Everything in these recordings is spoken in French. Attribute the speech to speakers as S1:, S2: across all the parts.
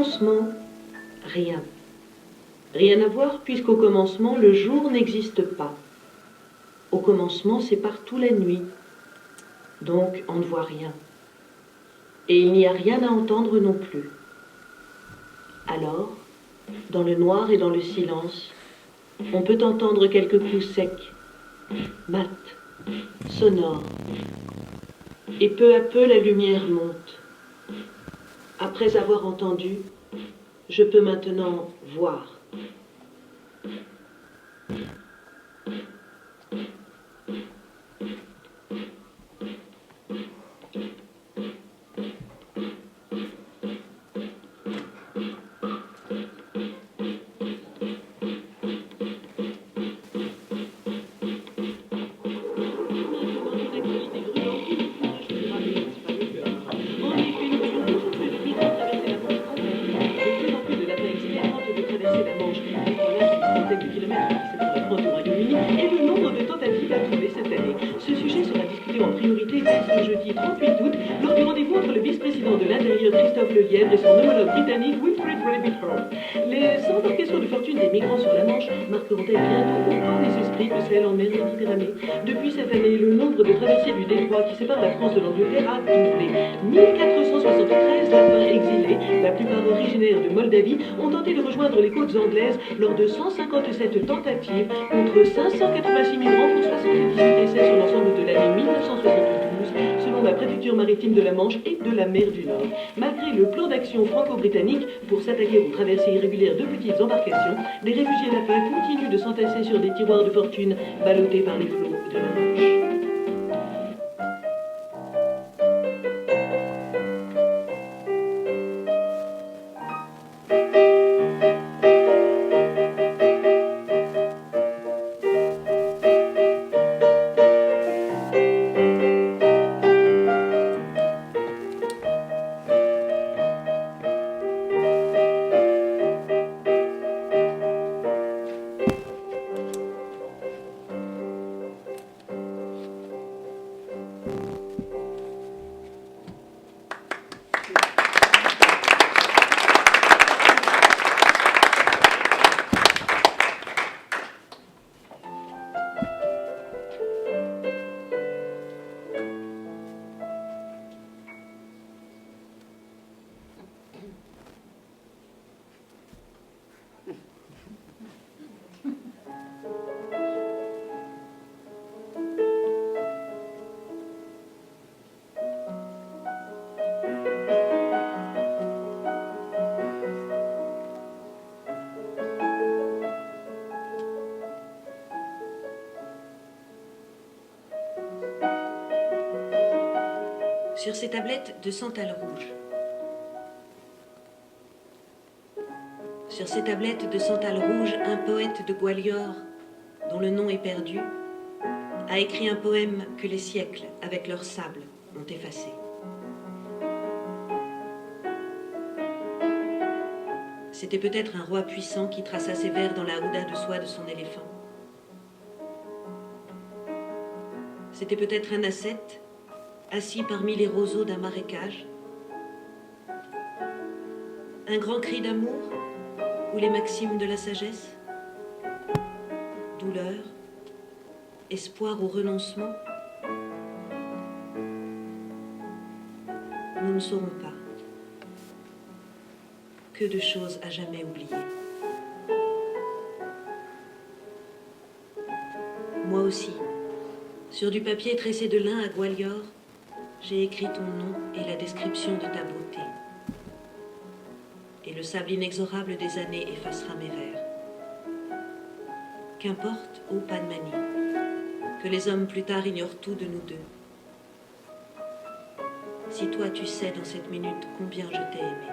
S1: commencement, rien. Rien à voir puisqu'au commencement, le jour n'existe pas. Au commencement, c'est partout la nuit. Donc, on ne voit rien. Et il n'y a rien à entendre non plus. Alors, dans le noir et dans le silence, on peut entendre quelques coups secs, mat, sonores. Et peu à peu, la lumière monte. Après avoir entendu, je peux maintenant voir. Et son homologue britannique Wilfred Rabbit-Hall. Les embarcations de fortune des migrants sur la Manche marqueront-elles bientôt autant les esprits que celles en mer Méditerranée? Depuis cette année, le nombre de traversées du détroit qui sépare la France de l'Angleterre a doublé. 1473 lapins exilés, la plupart originaires de Moldavie, ont tenté de rejoindre les côtes anglaises lors de 157 tentatives contre 586 migrants pour 78 essais sur l'ensemble de l'année 1972, selon la préfecture maritime de la Manche et de la mer du Nord. Malgré le plan d'action franco-britannique pour s'attaquer aux traversées irrégulières de petites embarcations, les réfugiés lapins continuent de s'entasser sur des tiroirs de fortune ballottés par les flots de la Manche.
S2: Sur ces tablettes de santal rouge. Sur ces tablettes de santal rouge, un poète de Gwalior, dont le nom est perdu, a écrit un poème que les siècles, avec leur sable, ont effacé. C'était peut-être un roi puissant qui traça ses vers dans la houda de soie de son éléphant. C'était peut-être un ascète assis parmi les roseaux d'un marécage. Un grand cri d'amour ou les maximes de la sagesse? Douleur, espoir ou renoncement? Nous ne saurons pas. Que de choses à jamais oubliées. Moi aussi, sur du papier tressé de lin à Gwalior, j'ai écrit ton nom et la description de ta beauté. Et le sable inexorable des années effacera mes vers. Qu'importe, ô Padmani, que les hommes plus tard ignorent tout de nous deux. Si toi tu sais dans cette minute combien je t'ai aimé.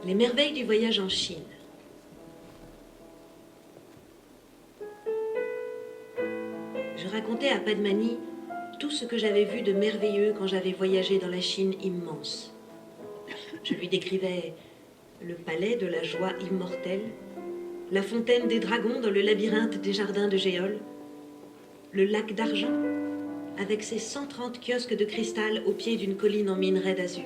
S2: Les merveilles du voyage en Chine. Je racontais à Padmani tout ce que j'avais vu de merveilleux quand j'avais voyagé dans la Chine immense. Je lui décrivais le palais de la joie immortelle, la fontaine des dragons dans le labyrinthe des jardins de Géol, le lac d'argent avec ses 130 kiosques de cristal au pied d'une colline en minerai d'azur,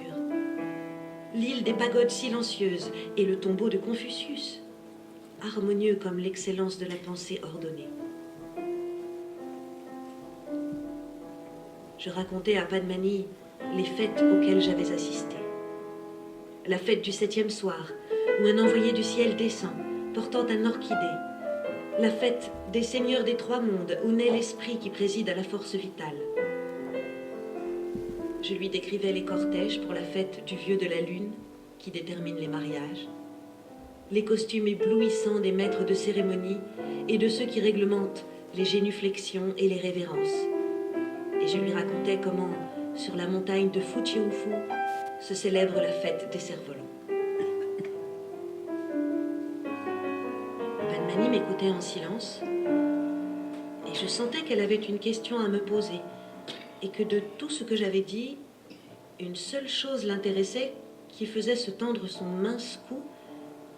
S2: l'île des pagodes silencieuses et le tombeau de Confucius, harmonieux comme l'excellence de la pensée ordonnée. Je racontais à Padmani les fêtes auxquelles j'avais assisté. La fête du 7e soir, où un envoyé du ciel descend, portant un orchidée. La fête des seigneurs des trois mondes, où naît l'esprit qui préside à la force vitale. Je lui décrivais les cortèges pour la fête du vieux de la lune, qui détermine les mariages, les costumes éblouissants des maîtres de cérémonie et de ceux qui réglementent les génuflexions et les révérences. Et je lui racontais comment, sur la montagne de Fujiufu, se célèbre la fête des cerfs-volants. Padmani m'écoutait en silence, et je sentais qu'elle avait une question à me poser, et que de tout ce que j'avais dit, une seule chose l'intéressait, qui faisait se tendre son mince cou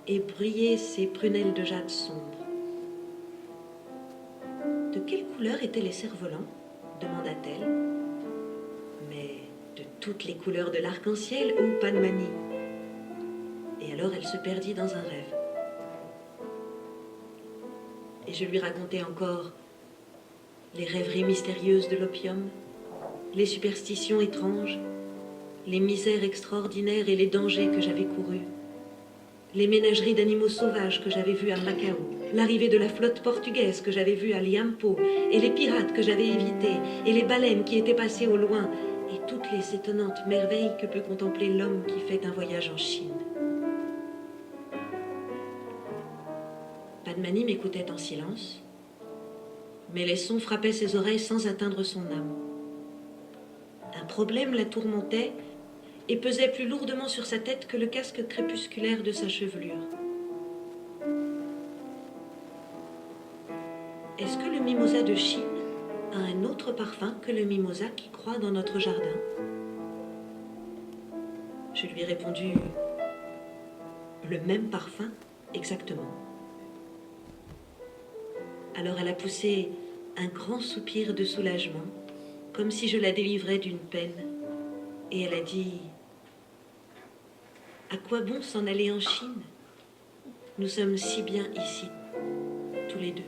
S2: et briller ses prunelles de jade sombre. De quelle couleur étaient les cerfs-volants ? Demanda-t-elle. Mais de toutes les couleurs de l'arc-en-ciel, ô Padmani. Et alors elle se perdit dans un rêve. Et je lui racontais encore les rêveries mystérieuses de l'opium, les superstitions étranges, les misères extraordinaires et les dangers que j'avais courus, les ménageries d'animaux sauvages que j'avais vues à Macao, l'arrivée de la flotte portugaise que j'avais vue à Liampo, et les pirates que j'avais évités, et les baleines qui étaient passées au loin, et toutes les étonnantes merveilles que peut contempler l'homme qui fait un voyage en Chine. Padmani m'écoutait en silence, mais les sons frappaient ses oreilles sans atteindre son âme. Un problème la tourmentait et pesait plus lourdement sur sa tête que le casque crépusculaire de sa chevelure. Est-ce que le mimosa de Chine a un autre parfum que le mimosa qui croît dans notre jardin ? Je lui ai répondu « Le même parfum, exactement ». Alors elle a poussé un grand soupir de soulagement, comme si je la délivrais d'une peine, et elle a dit « À quoi bon s'en aller en Chine ? Nous sommes si bien ici, tous les deux. »